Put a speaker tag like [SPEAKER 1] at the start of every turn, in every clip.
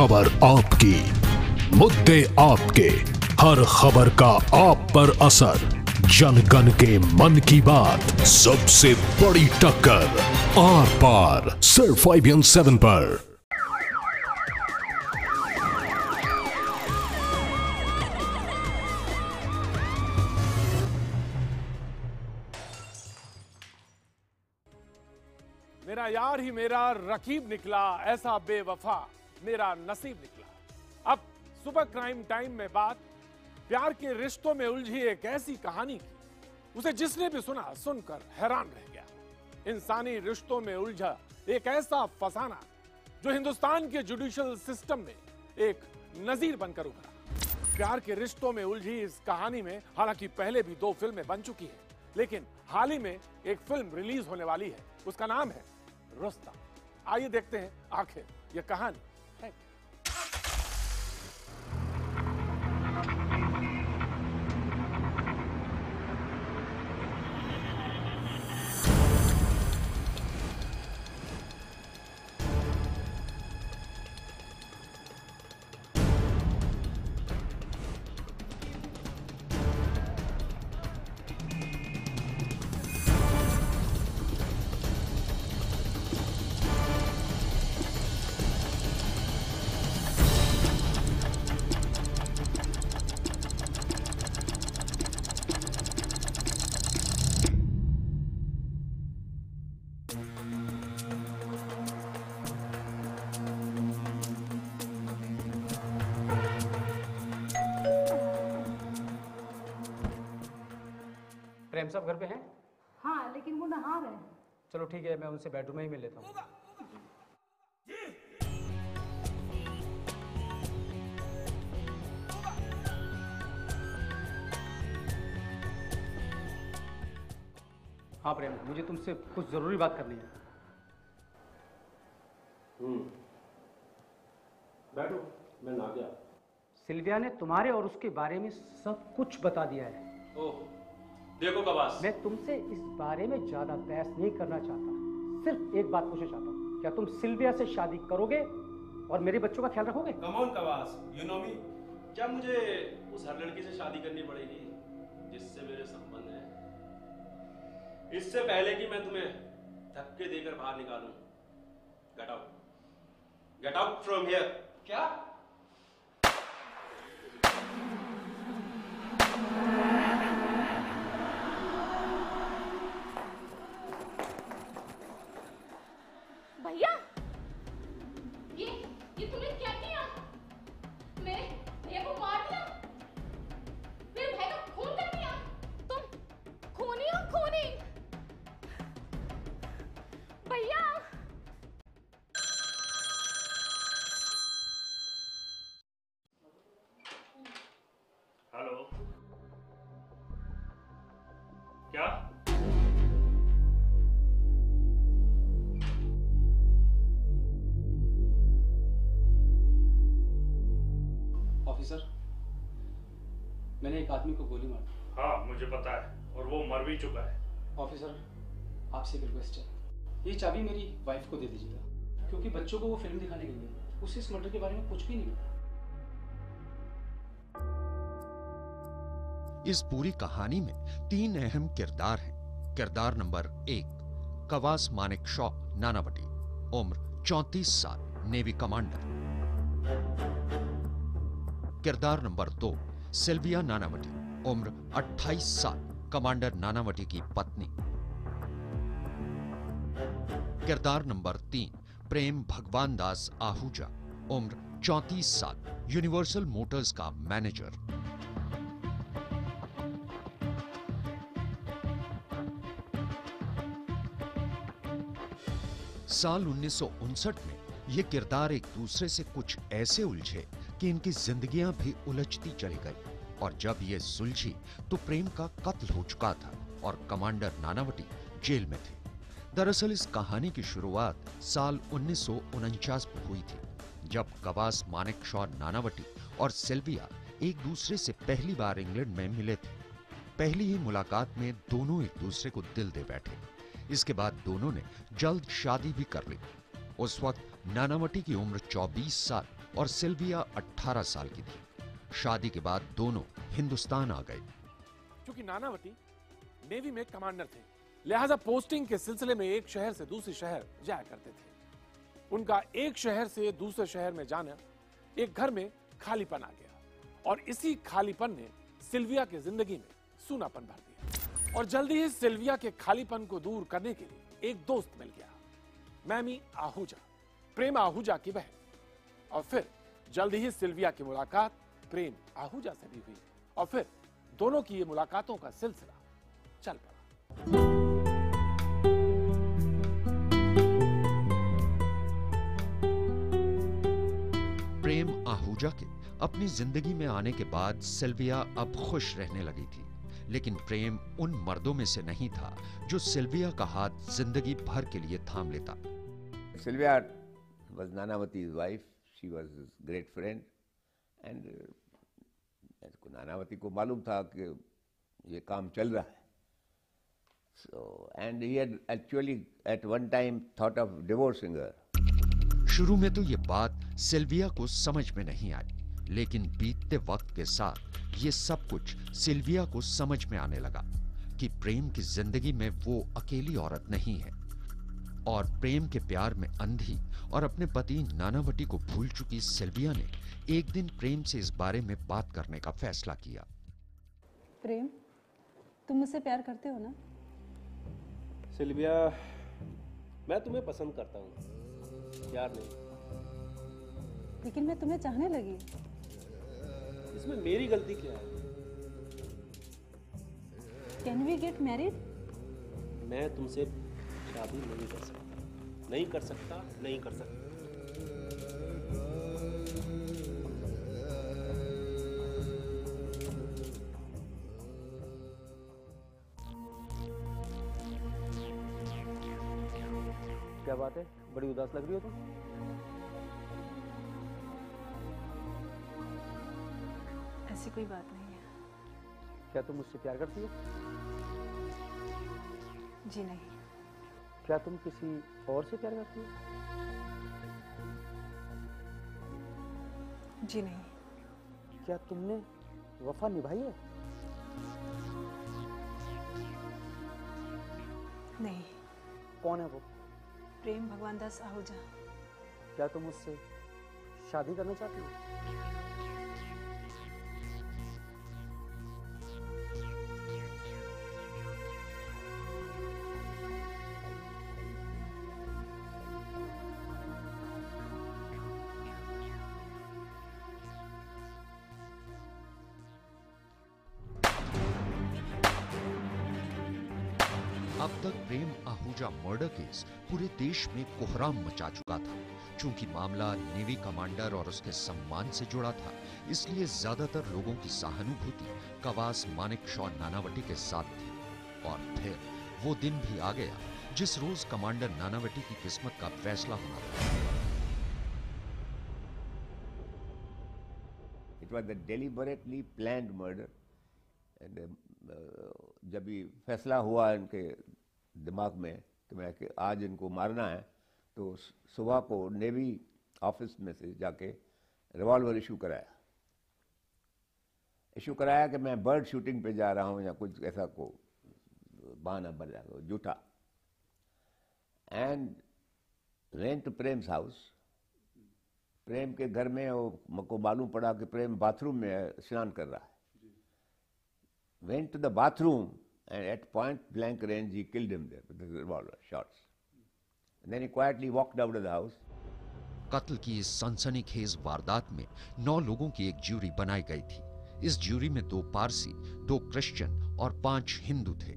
[SPEAKER 1] खबर आपकी, मुद्दे आपके, हर खबर का आप पर असर, जनगण के मन की बात, सबसे बड़ी टक्कर, आर पार, सिर्फ IBN 7 पर।
[SPEAKER 2] मेरा यार ही मेरा रकीब निकला, ऐसा बेवफा मेरा नसीब निकला। अब सुपर क्राइम टाइम में बात प्यार के रिश्तों में उलझी एक ऐसी कहानी की, उसे जिसने भी सुना सुनकर हैरान रह गया। इंसानी रिश्तों में उलझा एक ऐसा फसाना जो हिंदुस्तान के जुडिशियल सिस्टम में एक नजीर बनकर उभरा। प्यार के रिश्तों में उलझी इस कहानी में हालांकि पहले भी 2 फिल्में बन चुकी हैं, लेकिन हाल ही में एक फिल्म रिलीज होने वाली है। उसका नाम है रुस्तम। आइए देखते हैं आखिर यह कहानी है क्या।
[SPEAKER 3] प्रेम साहब घर पे हैं?
[SPEAKER 4] हाँ, लेकिन वो नहा रहे हैं।
[SPEAKER 3] चलो ठीक है, मैं उनसे बेडरूम में ही मिल लेता हूँ। हाँ प्रेम, मुझे तुमसे कुछ जरूरी बात करनी है।
[SPEAKER 5] बैठो, मैं ना गया।
[SPEAKER 3] सिल्विया ने तुम्हारे और उसके बारे में सब कुछ बता दिया है।
[SPEAKER 5] ओह, देखो कवास,
[SPEAKER 3] मैं तुमसे इस बारे में ज्यादा बहस नहीं करना चाहता, सिर्फ एक बात पूछना चाहता हूँ, क्या तुम सिल्विया से शादी करोगे और मेरे बच्चों का ख्याल रखोगे?
[SPEAKER 5] कम ऑन कवास, यू नो मी। क्या मुझे उस हर लड़की से शादी करनी पड़ेगी जिससे मेरे संबंध हैं? इससे पहले कि मैं तुम्हें धक्के देकर बाहर निकालूं, get out, get out from here. क्या?
[SPEAKER 6] भैया, ये तुमने क्या किया? मेरे भैया को मार दिया, मेरे भाई का खून कर दिया। तुम खूनी हो, खूनी। भैया,
[SPEAKER 7] हेलो, क्या?
[SPEAKER 3] ऑफिसर, मैंने एक आदमी को गोली मार दी।
[SPEAKER 7] हाँ, मुझे पता है और वो मर भी चुका है।
[SPEAKER 3] ऑफिसर, आपसे एक रिक्वेस्ट है, ये चाबी मेरी वाइफ को दे दीजिएगा, क्योंकि बच्चों को वो फिल्म दिखाने गई है, उसे इस मर्डर के बारे में कुछ भी नहीं पता।
[SPEAKER 8] इस पूरी कहानी में 3 अहम किरदार हैं। किरदार नंबर 1, कवास मानेकशॉ नानावटी, उम्र 34 साल, नेवी कमांडर। किरदार नंबर 2, सिल्विया नानावटी, उम्र 28 साल, कमांडर नानावटी की पत्नी। किरदार नंबर 3, प्रेम भगवान दास आहूजा, उम्र 34 साल, यूनिवर्सल मोटर्स का मैनेजर। साल 1959 में ये किरदार एक दूसरे से कुछ ऐसे उलझे कि इनकी जिंदगियां भी उलझती चली गई, और जब ये सुलझी तो प्रेम का कत्ल हो चुका था और कमांडर नानावटी जेल में थे। दरअसल इस कहानी की शुरुआत साल 1949 में हुई थी, जब कवास मानेकशॉ नानावटी और सिल्विया एक दूसरे से पहली बार इंग्लैंड में मिले थे। पहली ही मुलाकात में दोनों एक दूसरे को दिल दे बैठे। इसके बाद दोनों ने जल्द शादी भी कर ली। उस वक्त नानावटी की उम्र 24 साल और सिल्विया 18 साल की थी। शादी के बाद दोनों हिंदुस्तान आ गए।
[SPEAKER 2] क्योंकि नानावती नेवी में कमांडर थे, लिहाजा पोस्टिंग के सिलसिले में एक शहर से दूसरे शहर जाया करते थे। उनका एक शहर से दूसरे शहर में जाना एक घर में खालीपन आ गया और इसी खालीपन ने सिल्विया की जिंदगी में सूनापन भर दिया। और जल्दी ही सिल्विया के खालीपन को दूर करने के लिए एक दोस्त मिल गया, मैमी आहूजा, प्रेम आहूजा की बहन। और फिर जल्दी ही सिल्विया की मुलाकात प्रेम आहूजा से भी हुई और फिर दोनों की ये मुलाकातों का सिलसिला चल पड़ा।
[SPEAKER 8] प्रेम आहूजा के अपनी जिंदगी में आने के बाद सिल्विया अब खुश रहने लगी थी, लेकिन प्रेम उन मर्दों में से नहीं था जो सिल्विया का हाथ जिंदगी भर के लिए थाम लेता।
[SPEAKER 9] Sylvia was Nanavati's wife. She was his great friend, and Nanavati को मालूम था कि ये काम चल रहा है. So, and he had actually at one time thought of divorcing her.
[SPEAKER 8] शुरू में तो ये बात सिल्विया को समझ में नहीं आई, लेकिन बीतते वक्त के साथ ये सब कुछ सिल्विया को समझ में आने लगा कि प्रेम की जिंदगी में वो अकेली औरत नहीं है। और प्रेम के प्यार में अंधी और अपने पति नानावटी को भूल चुकी सिल्विया ने एक दिन प्रेम से इस बारे में बात करने का फैसला किया।
[SPEAKER 4] प्रेम, तुम मुझसे प्यार करते हो ना?
[SPEAKER 5] सिल्विया, मैं तुम्हें पसंद करता हूँ, प्यार नहीं।
[SPEAKER 4] लेकिन मैं तुम्हें चाहने लगी।
[SPEAKER 5] इसमें मेरी गलती क्या है?
[SPEAKER 4] Can we get married?
[SPEAKER 5] मैं तुमसे शादी नहीं कर सकता, नहीं कर सकता, नहीं कर सकता।
[SPEAKER 3] क्या बात है, बड़ी उदास लग रही हो तुम?
[SPEAKER 4] ऐसी कोई बात नहीं है।
[SPEAKER 3] क्या तुम मुझसे प्यार करती हो?
[SPEAKER 4] जी नहीं।
[SPEAKER 3] क्या तुम किसी और से प्यार करती हो?
[SPEAKER 4] जी नहीं।
[SPEAKER 3] क्या तुमने वफा निभाई है?
[SPEAKER 4] नहीं।
[SPEAKER 3] कौन है वो?
[SPEAKER 4] प्रेम भगवान दास आहूजा।
[SPEAKER 3] क्या तुम उससे शादी करना चाहती हो?
[SPEAKER 8] अब तक प्रेम आहूजा मर्डर केस पूरे देश में कोहराम मचा चुका था। चूंकि मामला नेवी कमांडर और उसके सम्मान से जुड़ा था, इसलिए ज्यादातर लोगों की सहानुभूति कवास मानेकशॉ नानावटी के साथ थी। और फिर वो दिन भी आ गया जिस रोज कमांडर नानावटी की किस्मत का फैसला होना था।
[SPEAKER 9] It was a deliberately planned murder. And जब ये फैसला हुआ इनके दिमाग में कि आज इनको मारना है, तो सुबह को नेवी ऑफिस में से जाके रिवॉल्वर इशू कराया कि मैं बर्ड शूटिंग पे जा रहा हूँ या कुछ ऐसा को बहाना बन जाएगा झूठा। And went to Prem's house. Prem के घर में वो को मालूम पड़ा कि प्रेम बाथरूम में स्नान कर रहा है। Went to the bathroom and at point blank range he killed him there with the revolver shots. And then he quietly walked out of the house.
[SPEAKER 8] कत्ल की इस सनसनीखेज वारदात में 9 लोगों की एक ज्यूरी बनाई गई थी। इस ज्यूरी में 2 पारसी, 2 क्रिश्चियन और 5 हिंदू थे।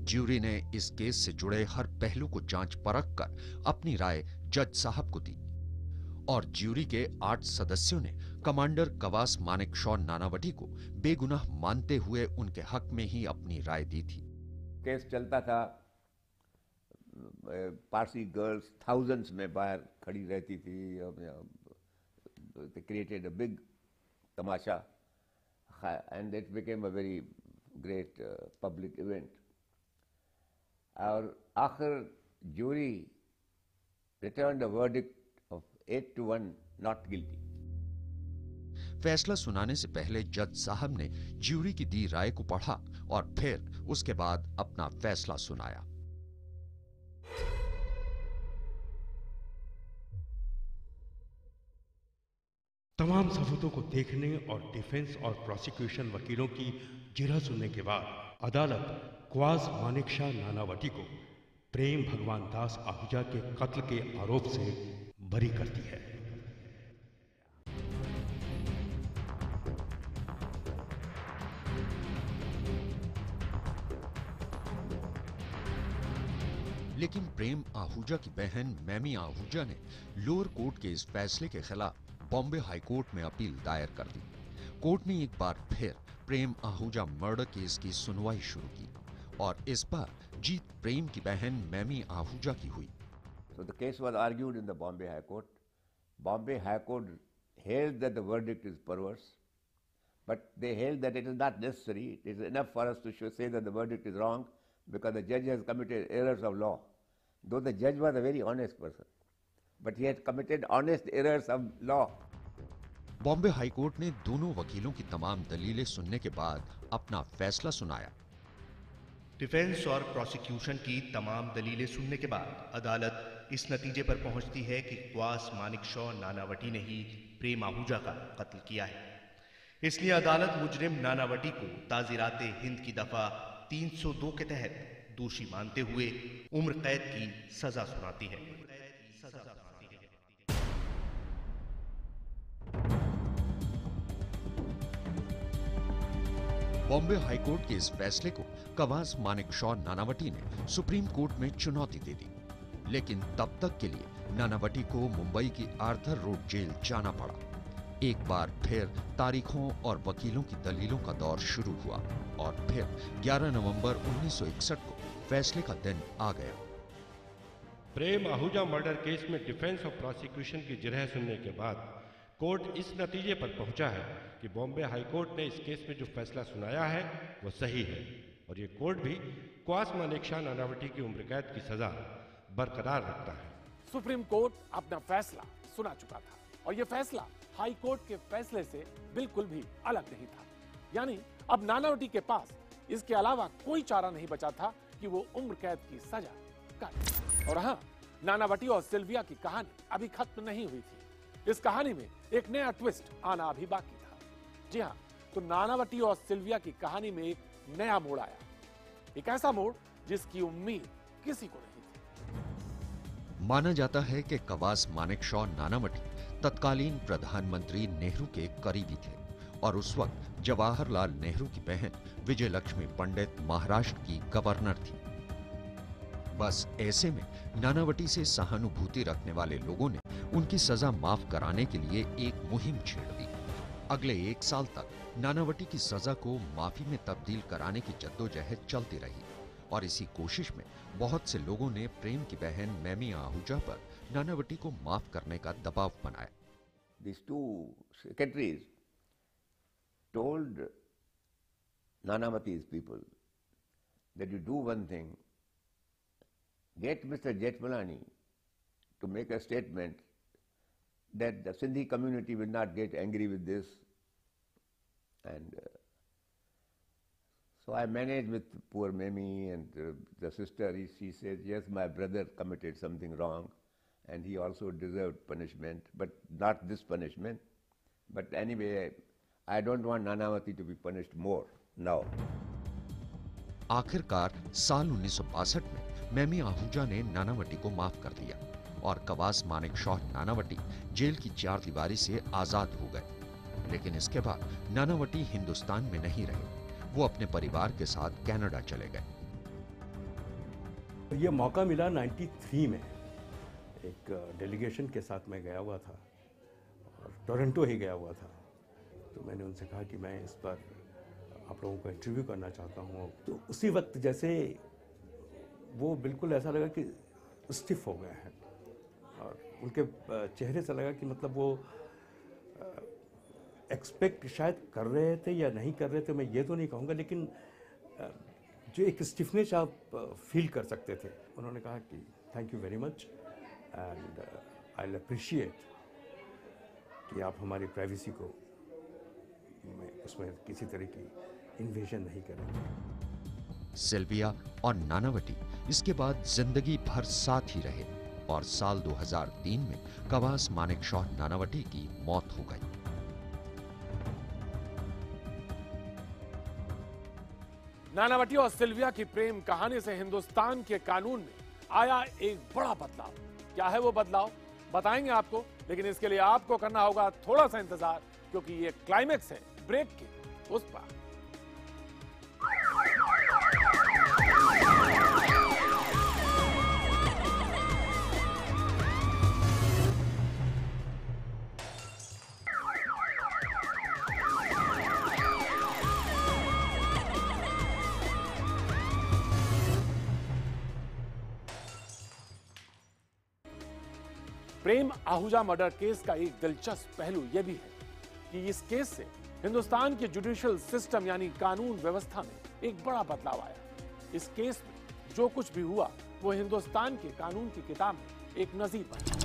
[SPEAKER 8] ज्यूरी ने इस केस से जुड़े हर पहलू को जांच परख कर अपनी राय जज साहब को दी और ज्यूरी के 8 सदस्यों ने कमांडर कवास मानेकशॉ नानावटी को बेगुनाह मानते हुए उनके हक में ही अपनी राय दी थी।
[SPEAKER 9] केस चलता था, पारसी गर्ल्स थाउजेंड्स में बाहर खड़ी रहती थी। They created a big Tamasha and it became a very great public event. और आखिर jury returned a verdict of 8-1 not guilty.
[SPEAKER 8] फैसला सुनाने से पहले जज साहब ने ज्यूरी की दी राय को पढ़ा और फिर उसके बाद अपना फैसला सुनाया।
[SPEAKER 10] तमाम सबूतों को देखने और डिफेंस और प्रोसिक्यूशन वकीलों की जिरह सुनने के बाद अदालत क्वाज मानेकशॉ नानावटी को प्रेम भगवान दास आहूजा के कत्ल के आरोप से बरी करती है।
[SPEAKER 8] लेकिन प्रेम आहूजा की बहन मैमी आहूजा ने लोअर कोर्ट के इस फैसले के खिलाफ बॉम्बे हाई कोर्ट में अपील दायर कर दी। कोर्ट ने एक बार फिर प्रेम आहूजा मर्डर केस की सुनवाई शुरू की और इस बार जीत प्रेम की बहन मैमी आहूजा की हुई।
[SPEAKER 9] So the case was argued in the Bombay High Court. Bombay High Court held that the verdict is perverse, but they held that it is not necessary. It is enough for us to say that the verdict is wrong because the judge has committed errors of law. Though the judge was a very honest person, but he had committed honest errors of law.
[SPEAKER 8] Bombay high court ने दोनों वकीलों की तमाम दलीलें सुनने के बाद अपना फैसला सुनाया।
[SPEAKER 11] डिफेंस और प्रोसिक्यूशन की तमाम दलीलें सुनने के बाद अदालत इस नतीजे पर पहुंचती है कि क्वास मानेकशॉ नानावटी ने ही प्रेम आहूजा का कत्ल किया है। इसलिए अदालत मुजरिम नानावटी को ताज़ीराते हिंद की दफा 302 के तहत दोषी मानते हुए उम्र कैद की सजा सुनाती है।
[SPEAKER 8] बॉम्बे हाई कोर्ट के इस फैसले को क्वास मानेकशॉ नानावटी ने सुप्रीम कोर्ट में चुनौती दे दी, लेकिन तब तक के लिए नानावटी को मुंबई की आर्थर रोड जेल जाना पड़ा। एक बार फिर तारीखों और वकीलों की दलीलों का दौर शुरू हुआ और फिर 11 नवंबर 1961 को फैसले का दिन आ गया।
[SPEAKER 10] प्रेम आहूजा मर्डर केस में डिफेंस और प्रोसिक्यूशन की जिरह सुनने के बाद कोर्ट इस नतीजे पर पहुंचा है कि बॉम्बे हाई कोर्ट ने इस केस में जो फैसला सुनाया है वो सही है और ये कोर्ट भी क्वास मानेकशॉ नानावटी की उम्र कैद की सजा बरकरार रखता है।
[SPEAKER 2] सुप्रीम कोर्ट अपना फैसला सुना चुका था और ये फैसला हाई कोर्ट के फैसले से बिल्कुल भी अलग नहीं था। यानी अब नानावटी के पास इसके अलावा कोई चारा नहीं बचा था कि वो उम्र कैद की सजा काटे। और हाँ, नानावटी और सिल्विया की कहानी अभी खत्म नहीं हुई थी। इस कहानी में एक नया ट्विस्ट आना अभी बाकी था। जी हाँ, तो नानावटी और सिल्विया की कहानी में एक नया मोड़ आया, एक ऐसा मोड़ जिसकी उम्मीद किसी को नहीं थी।
[SPEAKER 8] माना जाता है कि क्वास मानेकशॉ नानावटी तत्कालीन प्रधानमंत्री नेहरू के करीबी थे और उस वक्त जवाहरलाल नेहरू की बहन विजयलक्ष्मी पंडित महाराष्ट्र की गवर्नर थी। बस ऐसे में नानावटी से सहानुभूति रखने वाले लोगों ने उनकी सजा माफ कराने के लिए एक मुहिम छेड़ दी। अगले 1 साल तक नानावटी की सजा को माफी में तब्दील कराने की जद्दोजहद चलती रही और इसी कोशिश में बहुत से लोगों ने प्रेम की बहन मैमी आहूजा पर नानावटी को माफ करने का दबाव बनाया।
[SPEAKER 9] These two secretaries told Nanavati's people that you do one thing, get Mr. Jethmalani to make a statement that the Sindhi community will not get angry with this. And so I managed with poor Memi and the sister. She says, yes, my brother committed something wrong and he also deserved punishment, but not this punishment. But anyway, I don't want Nanavati to be punished more now.
[SPEAKER 8] आखिरकार साल 1962 में मैमी आहूजा ने नानावटी को माफ कर दिया और cos Manekshaw Nanavati jail की 4 दीवारी से आजाद हो गए। लेकिन इसके बाद नानावटी हिंदुस्तान में नहीं रहे, वो अपने परिवार के साथ कनाडा चले गए।
[SPEAKER 10] ये मौका मिला 93 में, एक डेलीगेशन के साथ मैं गया हुआ था और टोरंटो ही गया हुआ था। तो मैंने उनसे कहा कि मैं इस पर आप लोगों को इंटरव्यू करना चाहता हूँ। तो उसी वक्त जैसे वो बिल्कुल ऐसा लगा कि स्टिफ हो गए हैं और उनके चेहरे से लगा कि मतलब वो एक्सपेक्ट शायद कर रहे थे या नहीं कर रहे थे, मैं ये तो नहीं कहूँगा, लेकिन जो एक स्टिफनेस आप फील कर सकते थे। उन्होंने कहा कि thank you very much and I will appreciate कि आप हमारी प्राइवेसी को उसमें किसी तरह की इन्वेजन नहीं करेंगे।
[SPEAKER 8] सिल्विया और नानावटी इसके बाद जिंदगी भर साथ ही रहे और साल 2003 में कवास मानेकशॉ नानावटी की मौत हो गई।
[SPEAKER 2] नानावटी और सिल्विया की प्रेम कहानी से हिंदुस्तान के कानून में आया एक बड़ा बदलाव। क्या है वो बदलाव, बताएंगे आपको, लेकिन इसके लिए आपको करना होगा थोड़ा सा इंतजार, क्योंकि ये क्लाइमेक्स है ब्रेक के उस पार। प्रेम आहूजा मर्डर केस का एक दिलचस्प पहलू यह भी है कि इस केस से हिंदुस्तान के जुडिशियल सिस्टम यानी कानून व्यवस्था में एक बड़ा बदलाव आया। इस केस में जो कुछ भी हुआ वो हिंदुस्तान के कानून की किताब में एक नजीर बना।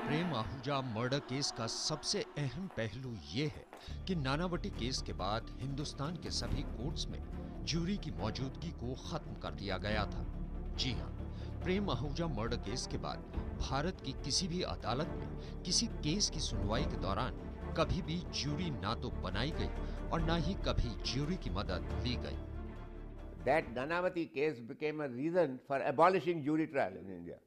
[SPEAKER 8] प्रेम आहूजा मर्डर केस का सबसे अहम पहलू यह है कि नानावटी केस के बाद हिंदुस्तान के सभी कोर्ट्स में ज्यूरी की मौजूदगी को खत्म कर दिया गया था। जी हां, प्रेम आहूजा मर्डर केस के बाद भारत की किसी भी अदालत में किसी केस की सुनवाई के दौरान कभी भी ज्यूरी ना तो बनाई गई और ना ही कभी ज्यूरी की मदद ली गई।
[SPEAKER 9] That Nanavati case became a reason for abolishing jury trial in India.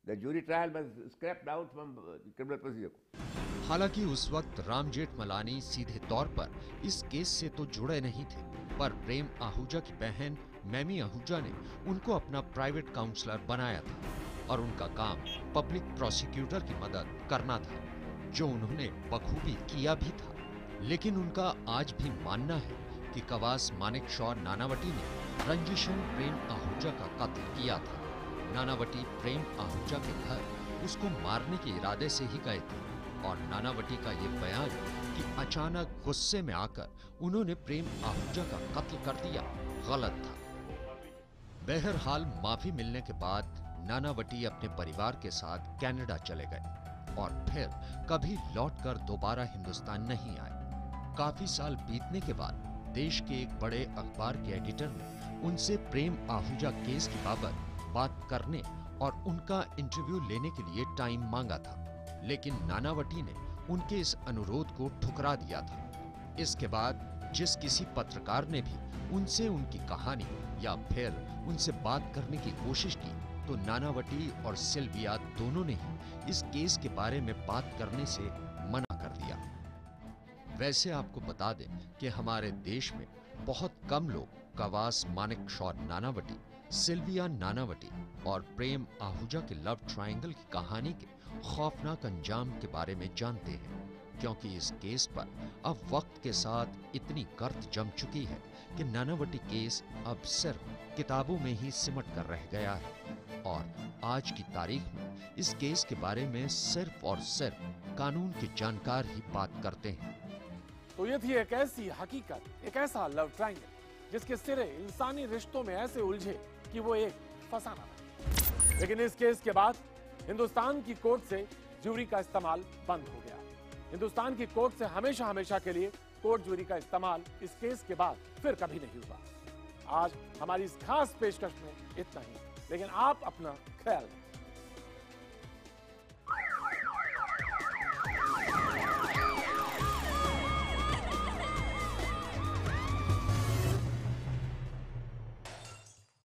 [SPEAKER 9] The jury trial was scrapped out from criminal procedure.
[SPEAKER 8] हालांकि उस वक्त राम जेठमलानी सीधे तौर पर इस केस से तो जुड़े नहीं थे, पर प्रेम आहूजा की बहन मैमी आहूजा ने उनको अपना प्राइवेट काउंसलर बनाया था और उनका काम पब्लिक प्रोसिक्यूटर की मदद करना था, जो उन्होंने बखूबी किया भी था। लेकिन उनका आज भी मानना है कि कवास मानेकशॉ नानावटी ने रंजिशन प्रेम आहूजा का कत्ल किया था। नानावटी प्रेम आहूजा के घर उसको मारने के इरादे से ही गए थे और नानावटी का ये बयान कि अचानक गुस्से में आकर उन्होंने प्रेम आहूजा का कत्ल कर दिया गलत था। बहरहाल माफी मिलने के बाद नानावटी अपने परिवार के साथ कनाडा चले गए और फिर कभी लौटकर दोबारा हिंदुस्तान नहीं आए। काफी साल बीतने के बाद देश के एक बड़े अखबार के एडिटर ने उनसे प्रेम आहूजा केस की बाबत बात करने और उनका इंटरव्यू लेने के लिए टाइम मांगा था, लेकिन नानावटी ने उनके इस अनुरोध को ठुकरा दिया था। इसके बाद जिस किसी पत्रकार ने भी उनसे उनकी कहानी या फिर उनसे बात करने की कोशिश की, तो नानावटी और सिल्विया दोनों ने ही इस केस के बारे में बात करने से मना कर दिया। वैसे आपको बता दें कि हमारे देश में बहुत कम लोग कवास मानेकशॉ नानावटी, सिल्विया नानावटी और प्रेम आहूजा के लव ट्रायंगल की कहानी के खौफनाक अंजाम के बारे में जानते हैं, क्योंकि इस केस पर अब वक्त के साथ इतनी गर्द जम चुकी है कि नानावटी केस अब सिर्फ किताबों में ही सिमट कर रह गया है और आज की तारीख में इस केस के बारे में सिर्फ और सिर्फ कानून के जानकार ही बात करते हैं।
[SPEAKER 2] तो ये थी एक ऐसी हकीकत, एक ऐसा लव ट्रायंगल जिसके सिरे इंसानी रिश्तों में ऐसे उलझे कि वो एक फसाना था। लेकिन इस केस के बाद हिंदुस्तान की कोर्ट से ज्यूरी का इस्तेमाल बंद हो गया। हिंदुस्तान की कोर्ट से हमेशा हमेशा के लिए कोर्ट ज्यूरी का इस्तेमाल इस केस के बाद फिर कभी नहीं हुआ। आज हमारी इस खास पेशकश में इतना ही, लेकिन आप अपना ख्याल रखें।